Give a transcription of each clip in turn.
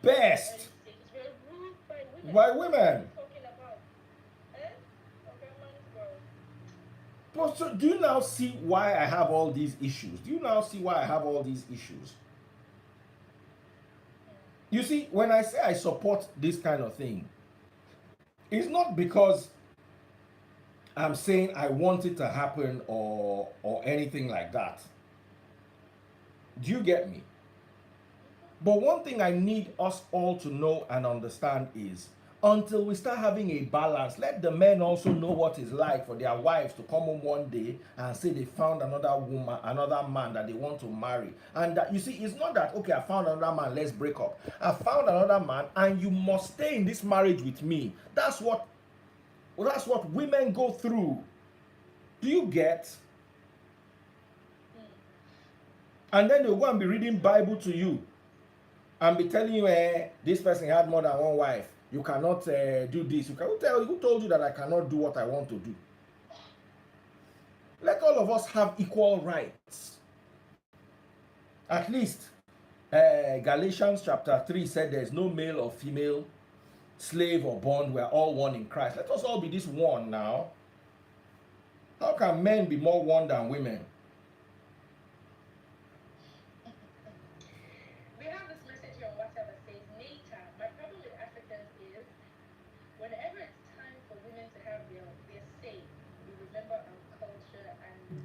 best by women. But so do you now see why I have all these issues? Do you now see why I have all these issues? You see, when I say I support this kind of thing, it's not because I'm saying I want it to happen or anything like that. Do you get me? But one thing I need us all to know and understand is until we start having a balance, let the men also know what it's like for their wives to come home one day and say they found another woman, another man that they want to marry. And that, you see, it's not that, okay, I found another man, let's break up. I found another man and you must stay in this marriage with me. That's what women go through. Do you get? And then they'll go and be reading Bible to you and be telling you, this person had more than one wife. You cannot do this. Who told you that I cannot do what I want to do? Let all of us have equal rights. At least Galatians chapter 3 said there's no male or female, slave or bond. We're all one in Christ. Let us all be this one now. How can men be more one than women?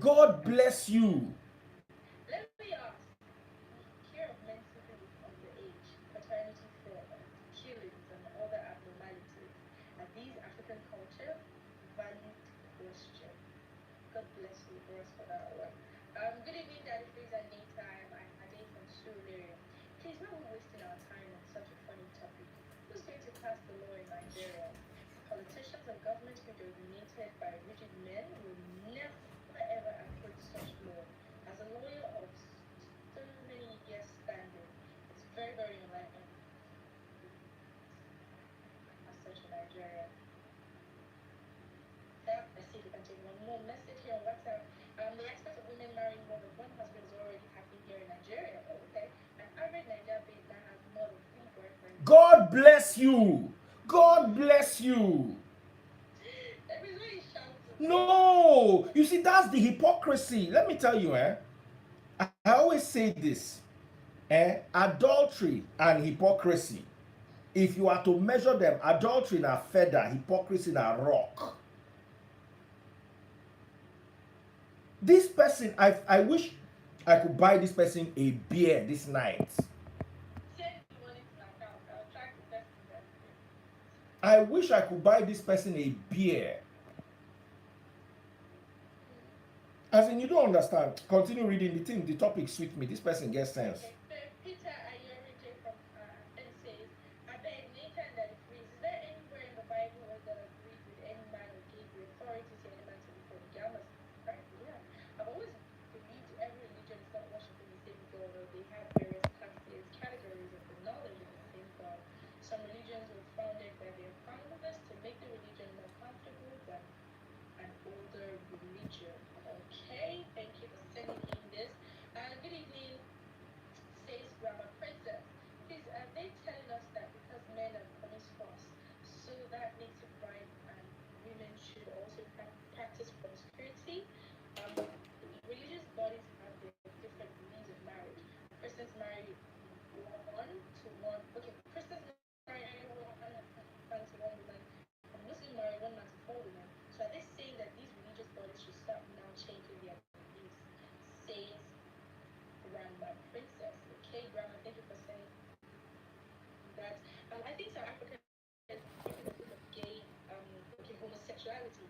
God bless you. Let me ask, care of men sleeping with underage, paternity fraud, killings, and other abnormalities. Are these African culture? Valid question. God bless you, bros, for that one. Good evening, Daddy Freeze and Daytime. I'm Ade from Surulere. Please, why are we wasting our time on such a funny topic? Who's going to pass the law in Nigeria? Politicians and governments who are dominated by rigid men will never ever approve such law. As a lawyer of so many years standing, it's very, very enlightening as such in Nigeria. Yeah, I see if we can take one more message here on WhatsApp. The aspect of women marrying more than one husband is already happening here in Nigeria. Okay, an average Nigerian babe now has more than 3 boyfriends. God bless you. God bless you. No, you see, that's the hypocrisy. Let me tell you, I always say this, adultery and hypocrisy. If you are to measure them, adultery in a feather, hypocrisy in a rock. This person, I wish I could buy this person a beer this night. I wish I could buy this person a beer. As in, you don't understand. Continue reading the thing. The topic suits me. This person gets sense. Okay. Peter Ayorije from says, I beg Nathan that it reads, is there anywhere in the Bible where God agreed with any man or gave the authority to any man to be polygamous? Right? Yeah. I've always believed every religion is not worshiping the same God, or they have various categories of the knowledge of the same God. Some religions were founded by their founders to make the religion more comfortable than an older religion. Okay, thank you for sending in this. Good evening, says Grandma Princess. Please, are they telling us that because men are promiscuous, so that makes it right and women should also practice promiscuity? Religious bodies have their different means of marriage. Christians marry one to one. Okay, Christians marry one man to one woman, and Muslims marry one man to 4 women. So are they saying that these religious bodies should start now changing their beliefs? Says Grandma Princess. Okay, Grandma, thank you for saying that. I think South Africa is even a proof of gay, homosexuality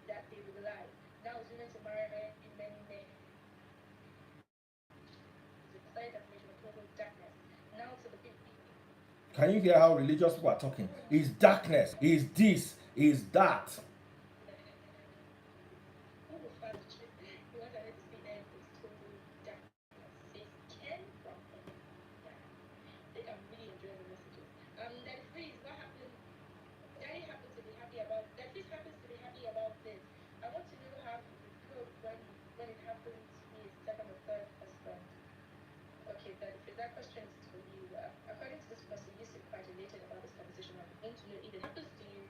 that they legalize. Now it's women to marry many men. Declare definition of total darkness. Now to the people. Can you hear how religious people are talking? Is darkness, is this, is that. That question is for you. According to this person, you about this conversation. I'm going to know if it happens to you.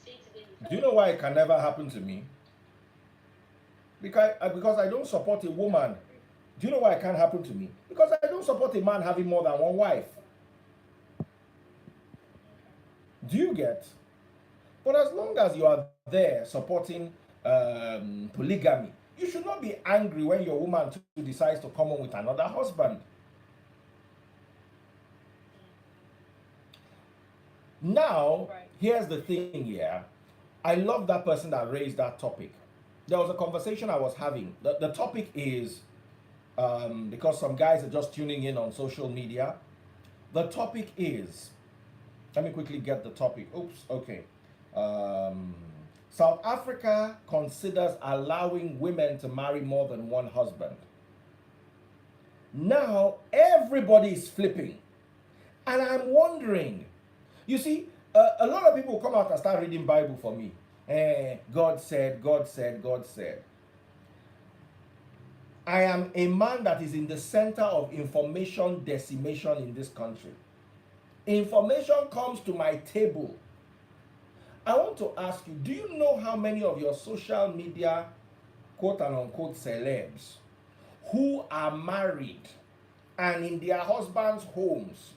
Say today you Do you know why it can never happen to me? Because I don't support a woman. Do you know why it can't happen to me? Because I don't support a man having more than one wife. Do you get? But as long as you are there supporting polygamy, you should not be angry when your woman too decides to come home with another husband. Now, here's the thing here. I love that person that raised that topic. There was a conversation I was having. The topic is, because some guys are just tuning in on social media, the topic is, let me quickly get the topic. Oops, okay. South Africa considers allowing women to marry more than one husband. Now, everybody is flipping. And I'm wondering, you see, a lot of people come out and start reading Bible for me. God said, God said, God said. I am a man that is in the center of information decimation in this country. Information comes to my table. I want to ask you, do you know how many of your social media, quote and unquote, celebs who are married and in their husbands' homes,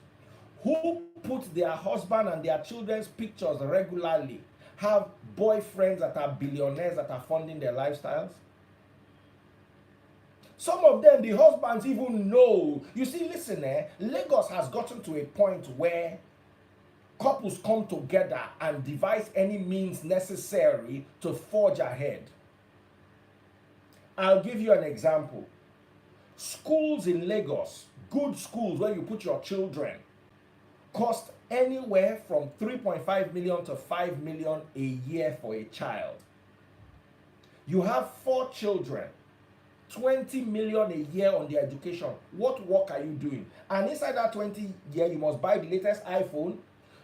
who put their husband and their children's pictures regularly, have boyfriends that are billionaires that are funding their lifestyles? Some of them, the husbands even know. You see, listen, Lagos has gotten to a point where couples come together and devise any means necessary to forge ahead. I'll give you an example. Schools in Lagos, good schools where you put your children, cost anywhere from 3.5 million to 5 million a year for a child. You have 4 children, 20 million a year on their education. What work are you doing? And inside that 20 year, you must buy the latest iPhone,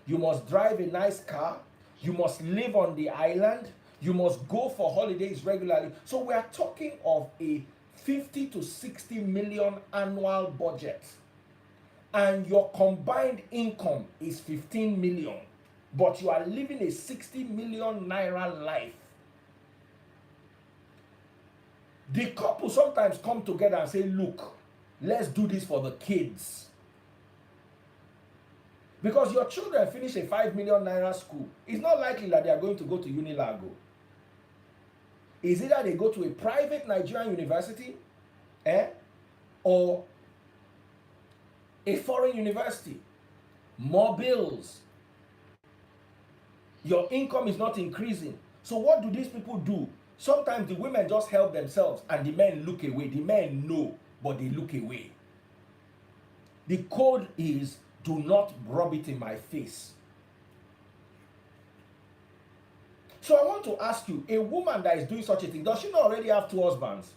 you must drive a nice car, you must live on the island, you must go for holidays regularly. So we are talking of a 50 to 60 million annual budget. And your combined income is 15 million, but you are living a 60 million naira life. The couple sometimes come together and say, look, let's do this for the kids. Because your children finish a 5 million naira school, it's not likely that they are going to go to Unilago. It's either they go to a private Nigerian university, or a foreign university. More bills. Your income is not increasing. So what do these people do? Sometimes the women just help themselves and the men look away. The men know, but they look away. The code is, do not rub it in my face. So I want to ask you, a woman that is doing such a thing, does she not already have 2 husbands?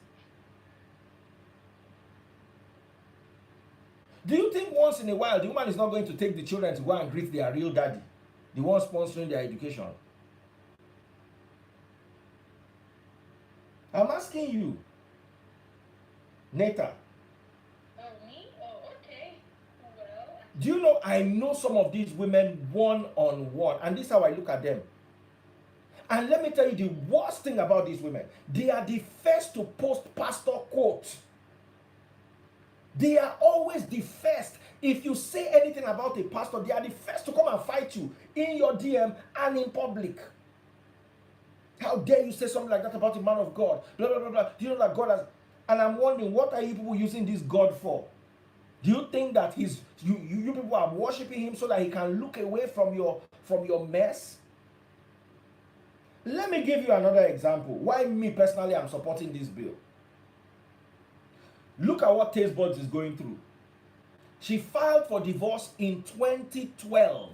Do you think once in a while the woman is not going to take the children to go and greet their real daddy, the one sponsoring their education? I'm asking you, Neta. Oh, me? Oh, okay. Well, Do you know, I know some of these women one-on-one, and this is how I look at them. And let me tell you the worst thing about these women. They are the first to post pastor quotes. They are always the first. If you say anything about a pastor, they are the first to come and fight you in your DM and in public. How dare you say something like that about a man of God? Blah, blah, blah, blah. Do you know that God has... And I'm wondering, what are you people using this God for? Do you think that you people are worshiping him so that he can look away from your mess? Let me give you another example. Why me personally am supporting this bill. Look at what Taste Buds is going through. She filed for divorce in 2012.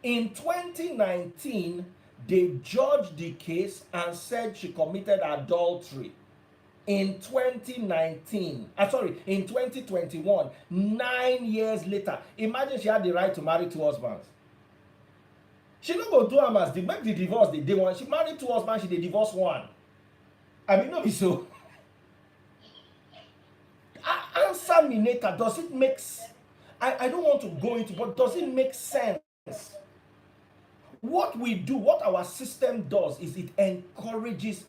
In 2019, they judged the case and said she committed adultery. In 2021, 9 years later, imagine she had the right to marry 2 husbands. She no go do am as make the divorce the day one. She married 2 husbands, she dey divorce 1. I mean, no be so. Answer me, Neta. Does it make sense? I don't want to go into, but does it make sense? What we do, what our system does, is it encourages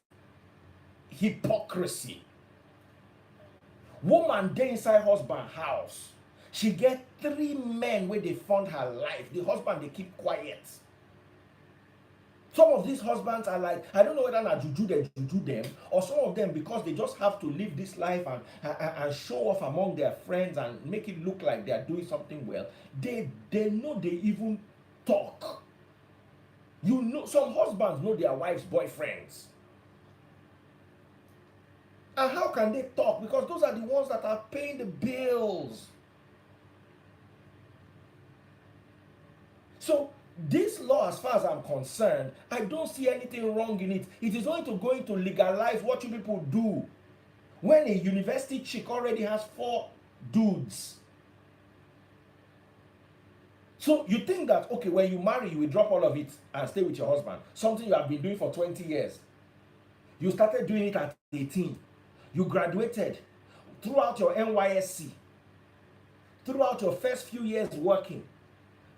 hypocrisy. Woman dey inside husband house, she get 3 men where they fund her life. The husband they keep quiet. Some of these husbands are like, I don't know whether na juju they juju them, or some of them because they just have to live this life and show off among their friends and make it look like they are doing something well. They know they even talk. You know, some husbands know their wives' boyfriends. And how can they talk? Because those are the ones that are paying the bills. So this law, as far as I'm concerned, I don't see anything wrong in it. It is going to legalize what you people do. When a university chick already has 4 dudes. So you think that, okay, when you marry, you will drop all of it and stay with your husband. Something you have been doing for 20 years. You started doing it at 18. You graduated throughout your NYSC, throughout your first few years working.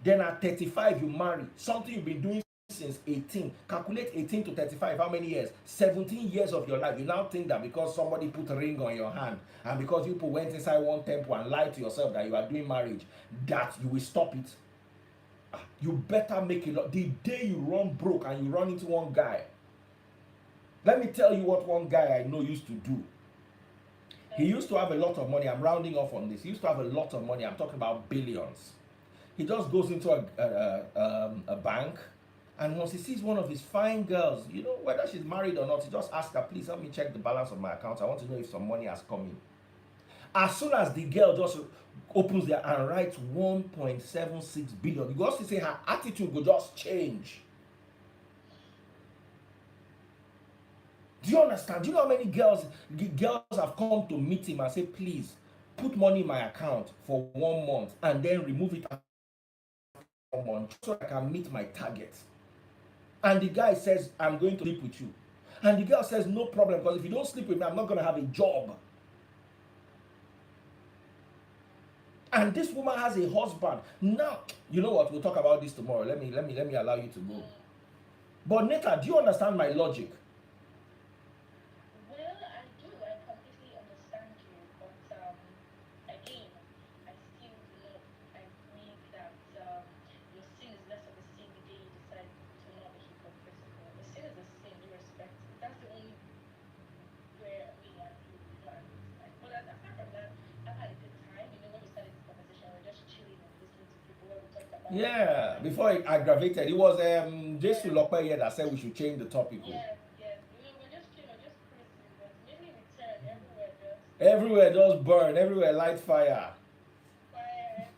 Then at 35, you marry. Something you've been doing since 18. Calculate 18 to 35, how many years? 17 years of your life. You now think that because somebody put a ring on your hand and because you went inside one temple and lied to yourself that you are doing marriage, that you will stop it. You better make it. The day you run broke and you run into one guy, let me tell you what one guy I know used to do. He used to have a lot of money. I'm rounding off on this. He used to have a lot of money. I'm talking about billions. He just goes into a bank, and once he sees one of his fine girls, you know, whether she's married or not, he just asks her, please help me check the balance of my account. I want to know if some money has come in. As soon as the girl just opens there and writes 1.76 billion, you go also say her attitude will just change. Do you understand? Do you know how many girls have come to meet him and say, please put money in my account for 1 month and then remove it after 1 month so I can meet my target? And the guy says, I'm going to sleep with you. And the girl says, no problem, because if you don't sleep with me, I'm not going to have a job. And this woman has a husband. Now, you know what? We'll talk about this tomorrow. Let me allow you to go. But Neta, do you understand my logic? Well, I do. I completely understand you, but again, I still do not agree that your sin is less of a sin the day you decide to not be hypocritical. The sin is a sin, irrespective. That's the only where we are not. But apart from that, I've had a good time. You know, when we started this conversation, we were just chilling and listening to people where we talked about. Yeah, before it aggravated, it was Jesu Lokpe here that said we should change the topic. Yes, yes. You know, we're just chilling, we're just cruising, but mainly we turn everywhere just Everywhere just burn, everywhere light fire. fire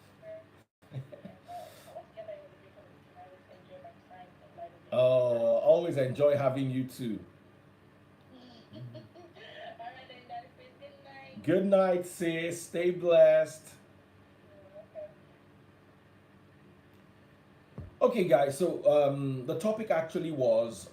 everywhere. But altogether, it was a great conversation. I always enjoy my time in light of it. Oh, always enjoy having you too. All right, then, Daddy, please, good night. Good night, sis. Stay blessed. Okay. Okay, guys, so the topic actually was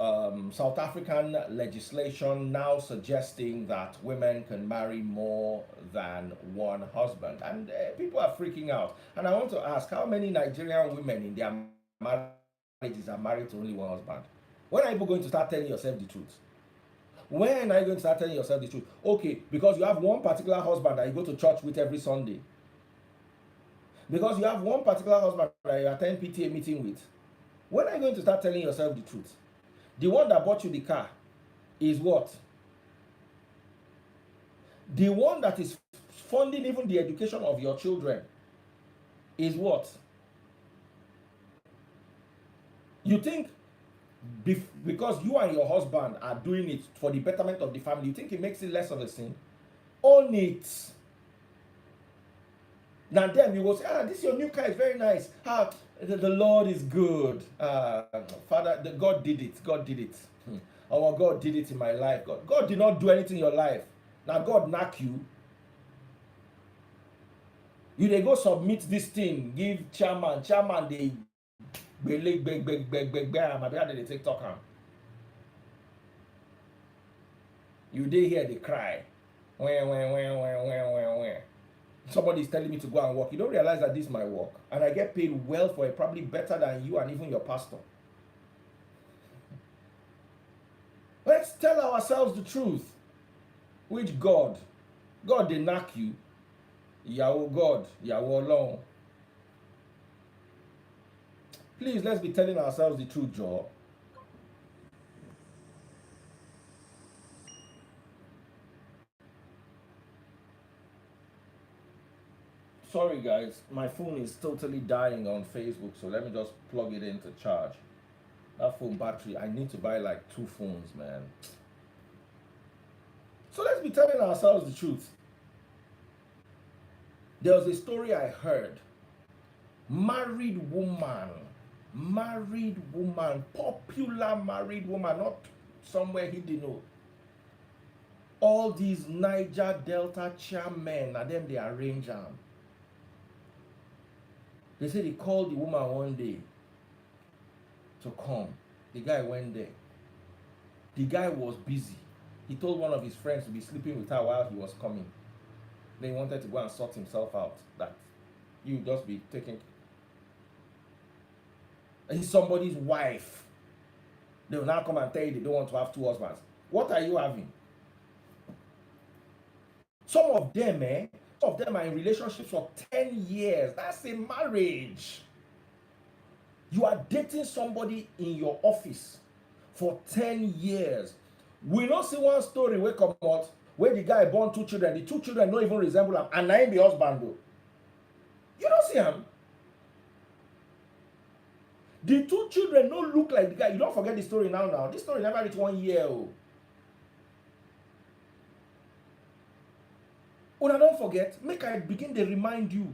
South African legislation now suggesting that women can marry more than one husband. And people are freaking out. And I want to ask, how many Nigerian women in their marriages are married to only one husband? When are you going to start telling yourself the truth? When are you going to start telling yourself the truth? Okay, because you have one particular husband that you go to church with every Sunday. Because you have one particular husband that you attend PTA meeting with. When are you going to start telling yourself the truth? The one that bought you the car is what? The one that is funding even the education of your children is what? You think because you and your husband are doing it for the betterment of the family, you think it makes it less of a sin? Own it. Now then you will say, this your new car is very nice. The Lord is good. Father, God did it. God did it. Our God did it in my life. God did not do anything in your life. Now God knock you. They go submit this thing, give chairman, they they take talk. You dey here, they cry. Somebody is telling me to go and work. You don't realize that this is my work, and I get paid well for it, probably better than you and even your pastor. Let's tell ourselves the truth. Which God? God they knock you. Yahweh God, Yahweh alone. Please, let's be telling ourselves the truth, Joe. Sorry guys, my phone is totally dying on Facebook, so let me just plug it in to charge. That phone battery, I need to buy like 2 phones, man. So let's be telling ourselves the truth. There was a story I heard. Married woman, popular married woman, not somewhere he didn't know. All these Niger Delta chairmen, and them they arrange them. They say they called the woman one day to come. The guy went there. The guy was busy. He told one of his friends to be sleeping with her while he was coming. Then he wanted to go and sort himself out. That you just be taking. And he's somebody's wife. They will now come and tell you they don't want to have 2 husbands. What are you having? Some of them are in relationships for 10 years. That's a marriage. You are dating somebody in your office for 10 years. We don't see one story where come out where the guy born 2 children. The 2 children don't even resemble him, and I ain't the husband though. You don't see him. The 2 children don't look like the guy. You don't forget the story now. This story never reached 1 year. Una don't forget, make I begin to remind you.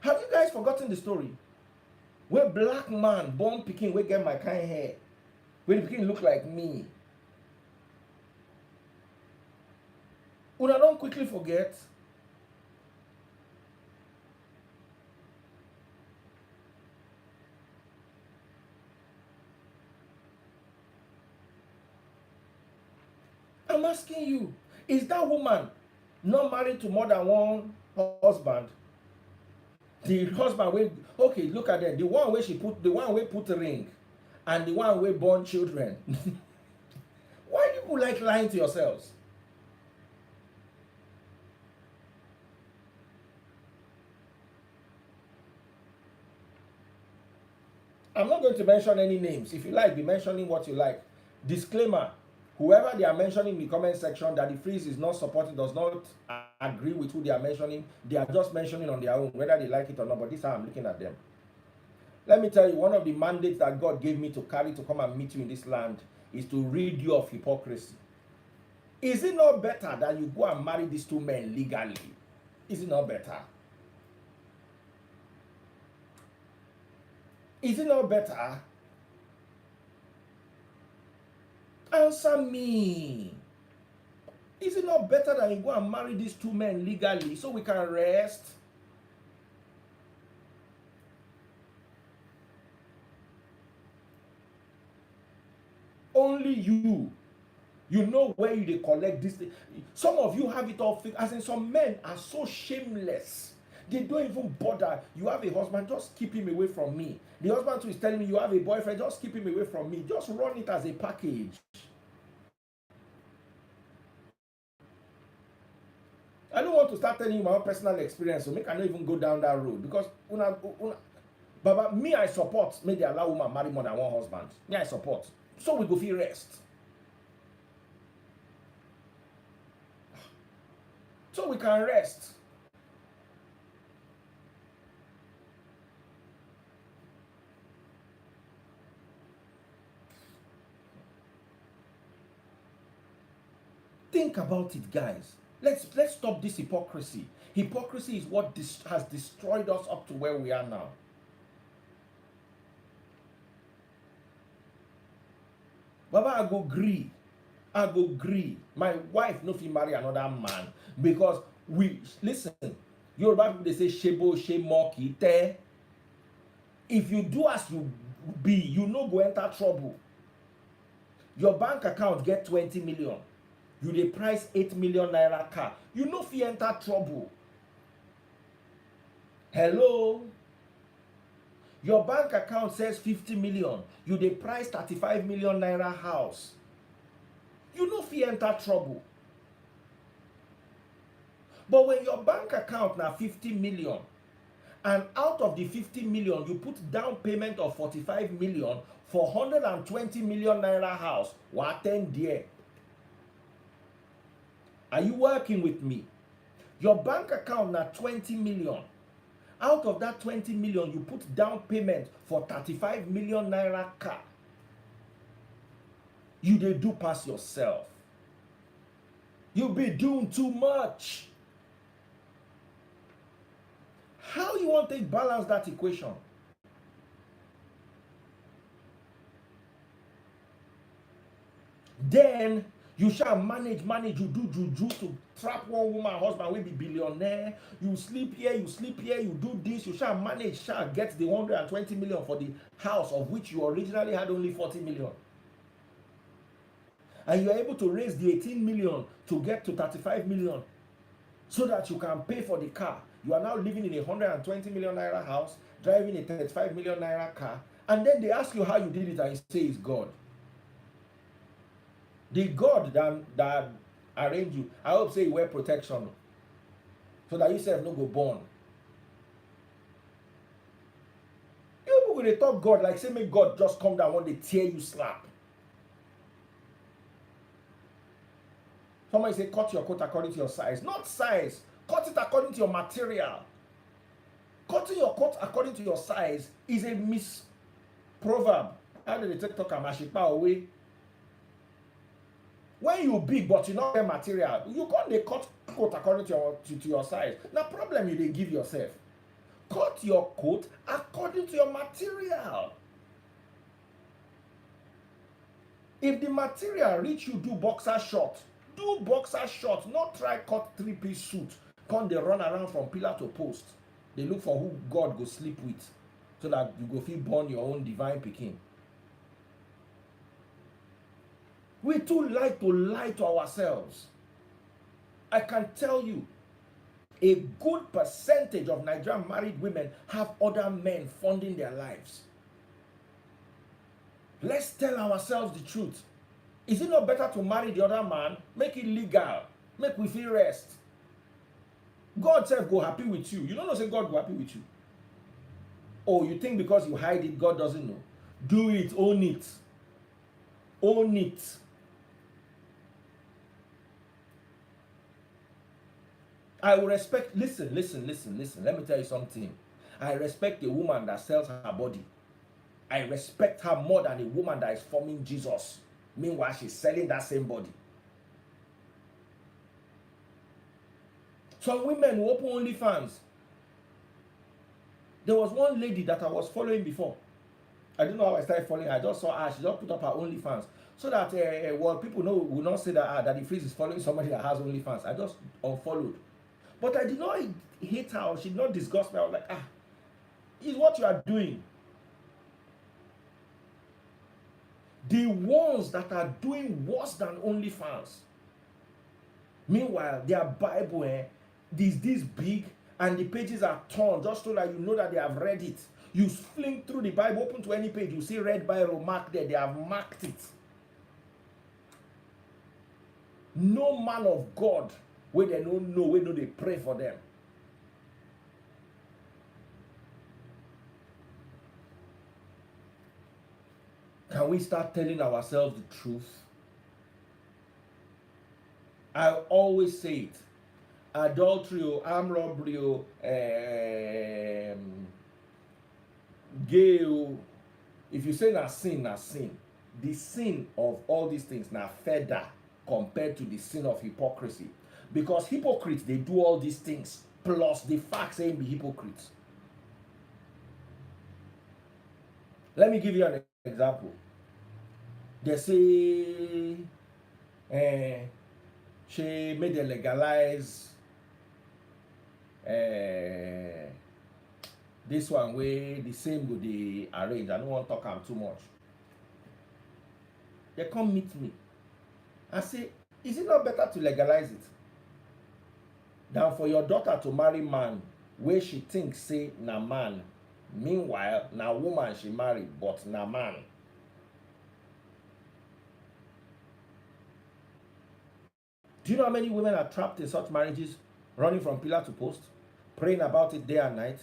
Have you guys forgotten the story? Where black man born pikin wey get my kind hair, where the pikin look like me. Una don't quickly forget. I'm asking you, is that woman not married to more than one husband? The husband will, okay, look at them. The one where put the ring, and the one where born children. Why do you like lying to yourselves? I'm not going to mention any names. If you like, be mentioning what you like. Disclaimer: whoever they are mentioning in the comment section that the freeze is not supported, does not agree with who they are mentioning. They are just mentioning on their own, whether they like it or not. But this is how I'm looking at them. Let me tell you, one of the mandates that God gave me to carry to come and meet you in this land is to rid you of hypocrisy. Is it not better that you go and marry these 2 men legally? Is it not better? Is it not better? Answer me. Is it not better that you go and marry these 2 men legally so we can rest? Only you know where you collect this thing. Some of you have it all fixed. As in, some men are so shameless. They don't even bother. You have a husband, just keep him away from me. The husband too is telling me you have a boyfriend, just keep him away from me. Just run it as a package. I don't want to start telling you my own personal experience, so make I not even go down that road. Because Baba, me I support, may they allow woman marry more than one husband. Me I support. So we go feel rest. So we can rest. Think about it, guys. Let's stop this hypocrisy. Hypocrisy is what has destroyed us up to where we are now. Baba, I go gree. My wife no fit marry another man because listen. Yoruba people they say shebo shemo kite. If you do as you be, you no go enter trouble. Your bank account get 20 million. You dey price 8 million naira car. You no fit enter trouble. Hello? Your bank account says 50 million. You dey price 35 million naira house. You no fit enter trouble. But when your bank account na 50 million, and out of the 50 million, you put down payment of 45 million for 120 million naira house, what then there? Are you working with me? Your bank account na 20 million. Out of that 20 million, you put down payment for 35 million naira car. You dey do pass yourself. You be doing too much. How you want to balance that equation? Then you shall manage, you do juju to trap one woman husband will be billionaire. You sleep here, you do this, you shall manage, shall get the 120 million for the house of which you originally had only 40 million. And you are able to raise the 18 million to get to 35 million so that you can pay for the car. You are now living in a 120 million naira house, driving a 35 million naira car, and then they ask you how you did it and you say it's God. The God that arranged you, I hope say you wear protection so that you self no go born. You people when they talk God like say make God just come down when they tear you slap. Somebody say cut your coat according to your size. Not size. Cut it according to your material. Cutting your coat according to your size is a misproverb. How do they take talk amashipa away? When you big but you not get material, you can't dey cut coat according to your size. Now problem you dey give yourself. Cut your coat according to your material. If the material reach you, do boxer short. Do boxer short. Not try cut 3-piece suit. Come they run around from pillar to post. They look for who God go sleep with, so that you go feel born your own divine pikin. We too like to lie to ourselves. I can tell you, a good percentage of Nigerian married women have other men funding their lives. Let's tell ourselves the truth. Is it not better to marry the other man? Make it legal. Make we feel rest. God self go happy with you. You don't know say God go happy with you. Oh, you think because you hide it, God doesn't know? Do it, own it. Own it. I will respect, listen. Let me tell you something. I respect a woman that sells her body. I respect her more than a woman that is forming Jesus. Meanwhile, she's selling that same body. Some women who open OnlyFans. There was one lady that I was following before. I don't know how I started following her. I just saw her. She just put up her OnlyFans. So that, well, people will not say that the Freeze is following somebody that has OnlyFans. I just unfollowed. But I did not hate her or she did not disgust me. I was like, it's what you are doing. The ones that are doing worse than OnlyFans. Meanwhile, their Bible is this big and the pages are torn just so that you know that they have read it. You fling through the Bible, open to any page, you see read by or marked there. They have marked it. No man of God where they don't know, where do they pray for them. Can we start telling ourselves the truth? I always say it. Adultery, armed robbery, gay. If you say na sin, na sin. The sin of all these things na feather compared to the sin of hypocrisy. Because hypocrites, they do all these things plus the fact saying be hypocrites. Let me give you an example. They say she made them legalize this one way the same go dey arrange. I don't want to talk am too much. They come meet me and say, is it not better to legalize it than for your daughter to marry man where she thinks say na man, meanwhile na woman she marry but na man? Do you know how many women are trapped in such marriages, running from pillar to post, praying about it day and night?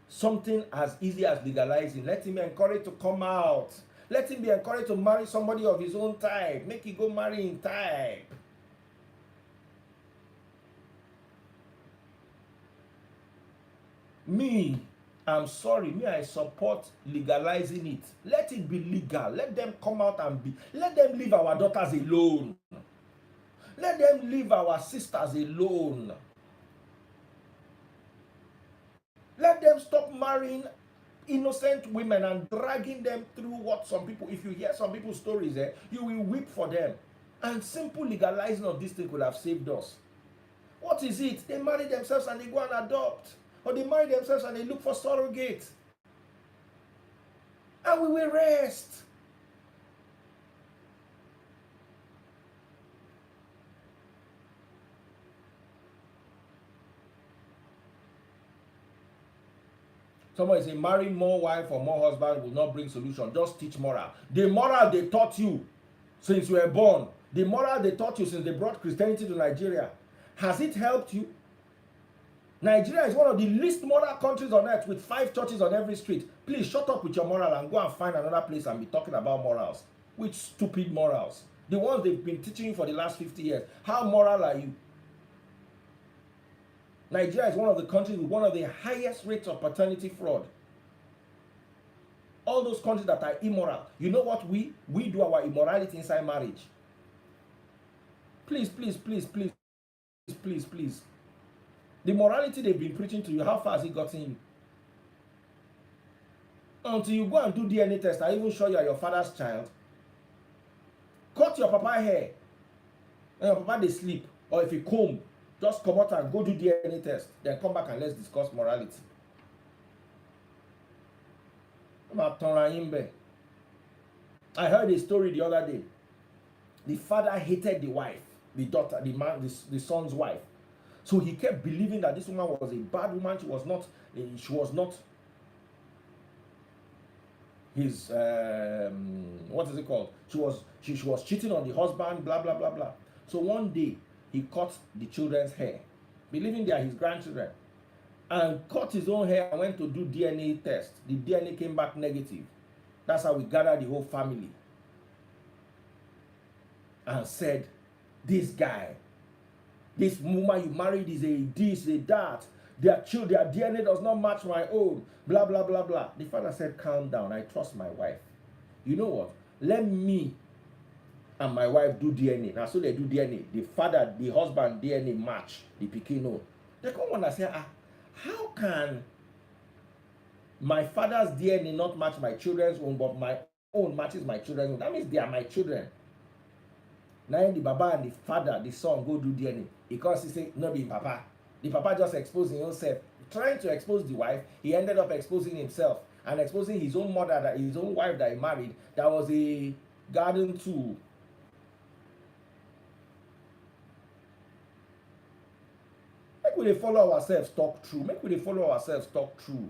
Something as easy as legalizing. Let him be encouraged to come out. Let him be encouraged to marry somebody of his own type. Make him go marry in type. Me, I'm sorry. Me, I support legalizing it. Let it be legal. Let them come out and be. Let them leave our daughters alone. Let them leave our sisters alone. Let them stop marrying innocent women and dragging them through what some people, if you hear some people's stories, you will weep for them. And simple legalizing of this thing could have saved us. What is it? They marry themselves and they go and adopt. Or they marry themselves and they look for surrogates. And we will rest. Somebody say marrying more wife or more husband will not bring solution. Just teach moral. The moral they taught you since you were born, the moral they taught you since they brought Christianity to Nigeria, has it helped you? Nigeria is one of the least moral countries on earth with 5 churches on every street. Please shut up with your moral and go and find another place and be talking about morals. Which stupid morals? The ones they've been teaching you for the last 50 years. How moral are you? Nigeria is one of the countries with one of the highest rates of paternity fraud. All those countries that are immoral. You know what we do our immorality inside marriage. Please, please, please, please, please, please. The morality they've been preaching to you, how far has it gotten you? Until you go and do DNA test, I even show you are your father's child. Cut your papa hair. And your papa they sleep. Or if he comb, just come out and go do DNA test. Then come back and let's discuss morality. I heard a story the other day. The father hated the wife, the daughter, the man, the son's wife. So he kept believing that this woman was a bad woman. She was not his what is it called? She was cheating on the husband, blah blah blah blah. So one day he cut the children's hair, believing they are his grandchildren, and cut his own hair and went to do DNA test. The DNA came back negative. That's how we gathered the whole family and said, this guy, this woman you married is a this, a that. Their DNA does not match my own. Blah, blah, blah, blah. The father said, calm down. I trust my wife. You know what? Let me and my wife do DNA. Now, so they do DNA. The father, the husband DNA match the pikin own. They come on and say, how can my father's DNA not match my children's own, but my own matches my children's own? That means they are my children. Now the baba and the father, the son go do DNA. Because he say, no be papa. The papa just exposing himself. Trying to expose the wife, he ended up exposing himself and exposing his own mother, that his own wife that he married, that was a garden tool. Make we dey follow ourselves talk true. Make we dey follow ourselves talk true.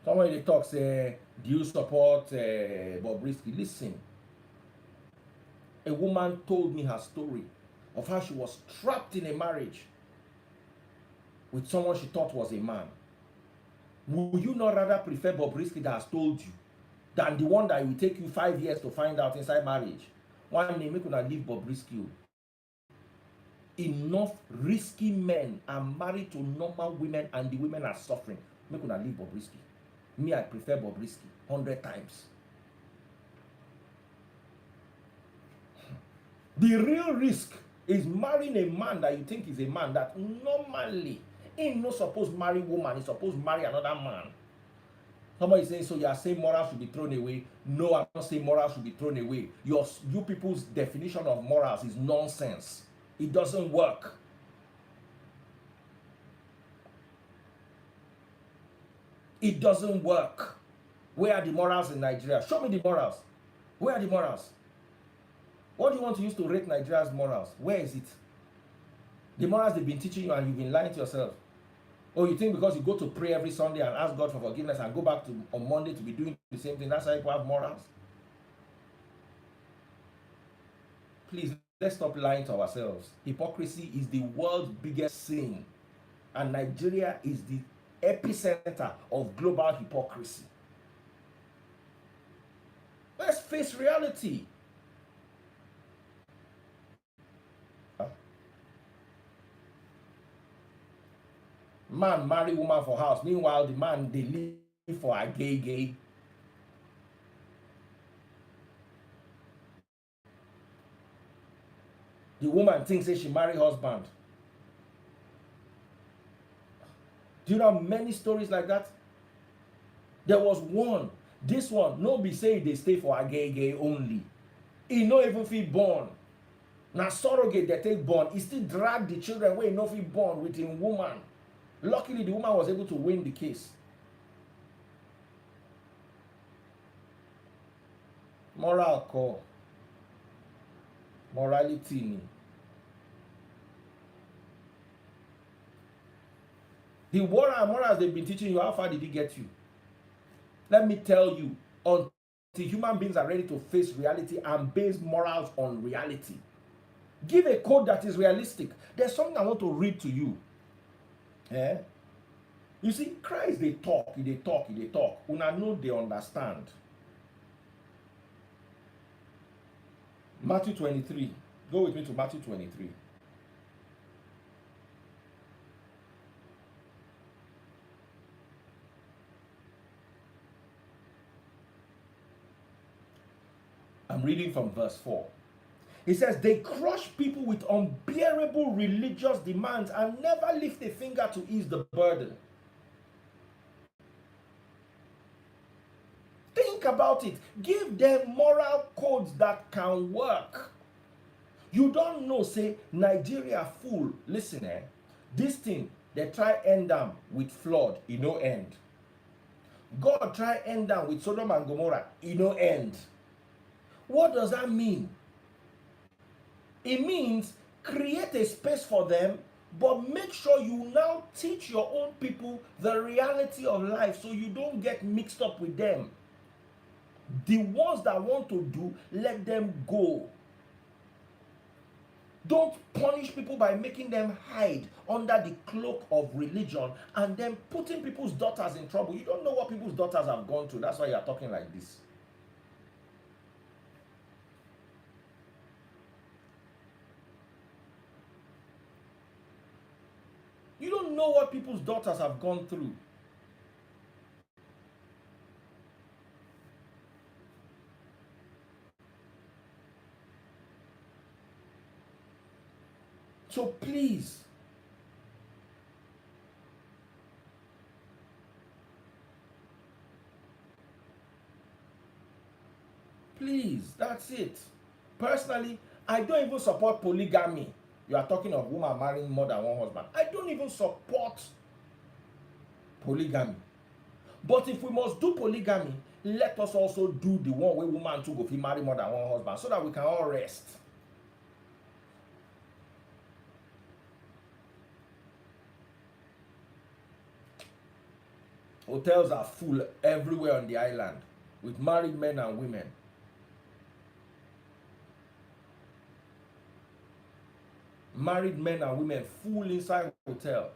Somebody dey talk say, do you support Bobrisky? Listen, a woman told me her story of how she was trapped in a marriage with someone she thought was a man. Would you not rather prefer Bobrisky that has told you than the one that will take you 5 years to find out inside marriage? One day, make una leave Bobrisky. Enough risky men are married to normal women and the women are suffering. Make una leave Bobrisky. Me, I prefer Bobrisky 100 times. The real risk is marrying a man that you think is a man that normally ain't no supposed to marry woman, he's supposed to marry another man. Somebody is saying, so you are saying morals should be thrown away? No, I'm not saying morals should be thrown away. You people's definition of morals is nonsense. It doesn't work. It doesn't work. Where are the morals in Nigeria? Show me the morals. Where are the morals? What do you want to use to rate Nigeria's morals? Where is it? The morals they've been teaching you and you've been lying to yourself. Oh, you think because you go to pray every Sunday and ask God for forgiveness and go back to on Monday to be doing the same thing, that's how you have morals? Please, let's stop lying to ourselves. Hypocrisy is the world's biggest sin, and Nigeria is the epicenter of global hypocrisy. Let's face reality. Man marry woman for house, meanwhile the man they live for a gay. The woman thinks that she marry husband. Do you know many stories like that? There was one. This one, no be say they stay for a gay only. He no even fit born. Na surrogate they take born. He still drag the children where he no fit born with him woman. Luckily, the woman was able to win the case. Moral call. Morality ni. The morals they've been teaching you, how far did it get you? Let me tell you, until human beings are ready to face reality and base morals on reality. Give a code that is realistic. There's something I want to read to you. Eh? You see, Christ, they talk. Una know they understand. Matthew 23. Go with me to Matthew 23. I'm reading from verse 4. He says, they crush people with unbearable religious demands and never lift a finger to ease the burden. Think about it. Give them moral codes that can work. You don't know, say, Nigeria full. Listen, this thing, they try end them with flood, it no end. God try end them with Sodom and Gomorrah, it no end. What does that mean? It means create a space for them, but make sure you now teach your own people the reality of life so you don't get mixed up with them. The ones that want to do, let them go. Don't punish people by making them hide under the cloak of religion and then putting people's daughters in trouble. You don't know what people's daughters have gone through. That's why you're talking like this. You don't know what people's daughters have gone through. So please, that's it. Personally, I don't even support polygamy. You are talking of women marrying more than one husband. I don't even support polygamy. But if we must do polygamy, let us also do the one where woman too go fit marry more than one husband so that we can all rest. Hotels are full everywhere on the island with married men and women. Married men and women full inside hotel.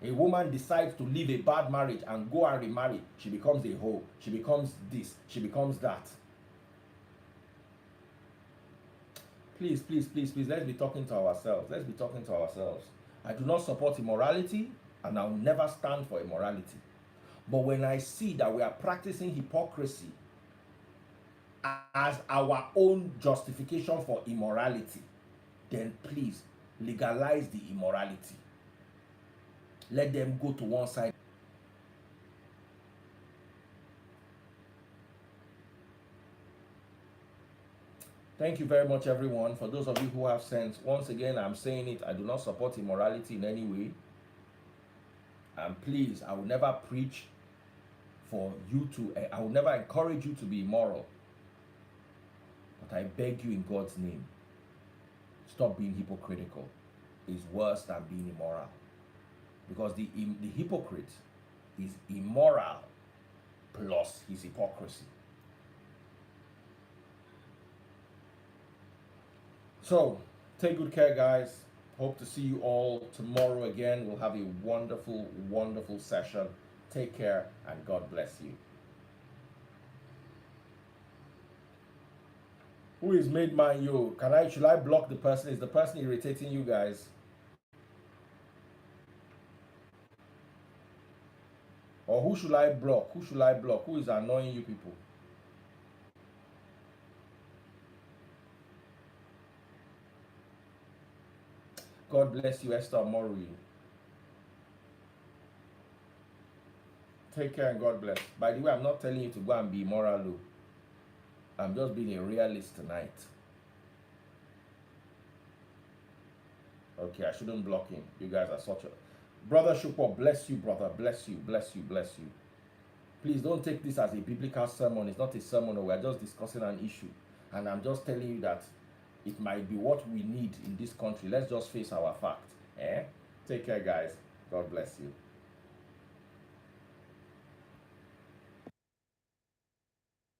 A woman decides to leave a bad marriage and go and remarry. She becomes a hoe. She becomes this. She becomes that. Please, let's be talking to ourselves. I do not support immorality, and I'll never stand for immorality. But when I see that we are practicing hypocrisy as our own justification for immorality, then please legalize the immorality. Let them go to one side. Thank you very much, everyone. For those of you who have sense, once again, I'm saying it, I do not support immorality in any way. And please, I will never preach for you to, I will never encourage you to be immoral. But I beg you in God's name, stop being hypocritical. It's worse than being immoral. Because the hypocrite is immoral plus his hypocrisy. So, take good care, guys. Hope to see you all tomorrow again. We'll have a wonderful, wonderful session. Take care and God bless you. Who is made man you? Should I block the person? Is the person irritating you guys? Or who should I block? Who should I block? Who is annoying you people? God bless you, Esther Mori. Take care and God bless. By the way, I'm not telling you to go and be immoral. I'm just being a realist tonight. Okay, I shouldn't block him. You guys are such a... Brother Shupo, bless you, brother. Bless you, bless you, bless you. Please don't take this as a biblical sermon. It's not a sermon. We're just discussing an issue. And I'm just telling you that it might be what we need in this country. Let's just face our fact. Take care, guys. God bless you.